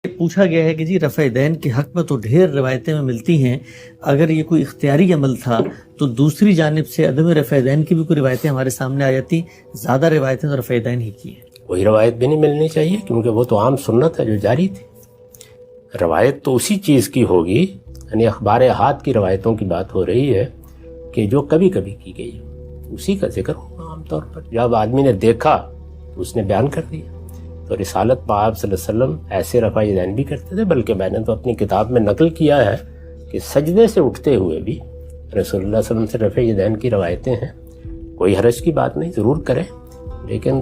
پوچھا گیا ہے کہ جی رفع دین کے حق میں تو ڈھیر روایتیں میں ملتی ہیں، اگر یہ کوئی اختیاری عمل تھا تو دوسری جانب سے عدم رفع دین کی بھی کوئی روایتیں ہمارے سامنے آ جاتی، زیادہ روایتیں تو رفع دین ہی کی ہیں۔ کوئی روایت بھی نہیں ملنی چاہیے، کیونکہ وہ تو عام سنت ہے جو جاری تھی۔ روایت تو اسی چیز کی ہوگی، یعنی اخبار احاد کی روایتوں کی بات ہو رہی ہے کہ جو کبھی کبھی کی گئی، اسی کا ذکر ہوگا عام طور پر۔ جب آدمی نے دیکھا تو اس نے بیان کر دیا۔ تو رسالت میں آپ صلی اللہ علیہ وسلم ایسے رفع دین بھی کرتے تھے، بلکہ میں نے تو اپنی کتاب میں نقل کیا ہے کہ سجدے سے اٹھتے ہوئے بھی رسول اللہ صلی اللہ علیہ وسلم سے رفع دین کی روایتیں ہیں۔ کوئی حرج کی بات نہیں، ضرور کریں، لیکن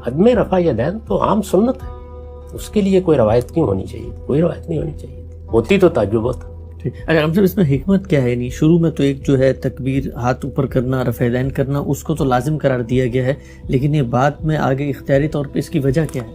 عدم رفع دین تو عام سنت ہے، اس کے لیے کوئی روایت کیوں ہونی چاہیے؟ کوئی روایت نہیں ہونی چاہیے، ہوتی تو تعجب ہوتا۔ اچھا ہم اس میں حکمت کیا ہے؟ نہیں شروع میں تو ایک جو ہے تکبیر، ہاتھ اوپر کرنا، رفع دین کرنا، اس کو تو لازم قرار دیا گیا ہے، لیکن یہ بعد میں آگے اختیاری طور پہ اس کی وجہ کیا ہے؟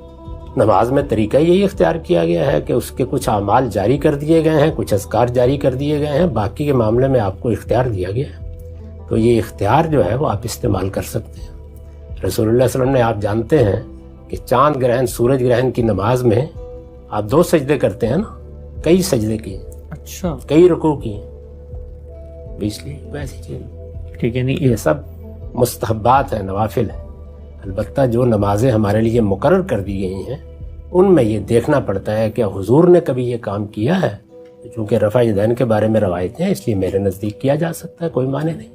نماز میں طریقہ یہی اختیار کیا گیا ہے کہ اس کے کچھ اعمال جاری کر دیے گئے ہیں، کچھ اذکار جاری کر دیے گئے ہیں، باقی کے معاملے میں آپ کو اختیار دیا گیا ہے، تو یہ اختیار جو ہے وہ آپ استعمال کر سکتے ہیں۔ رسول اللہ صلی اللہ علیہ وسلم نے، آپ جانتے ہیں کہ چاند گرہن، سورج گرہن کی نماز میں آپ 2 سجدے کرتے ہیں نا، کئی سجدے کیے، اچھا کئی رکوع کیے، اس لیے ویسی چیز ٹھیک ہے۔ نہیں یہ سب مستحبات ہیں، نوافل ہیں۔ البتہ جو نمازیں ہمارے لیے مقرر کر دی گئی ہیں ان میں یہ دیکھنا پڑتا ہے کہ حضور نے کبھی یہ کام کیا ہے، چونکہ رفع دین کے بارے میں روایتیں ہیں، اس لیے میرے نزدیک کیا جا سکتا ہے، کوئی معنی نہیں۔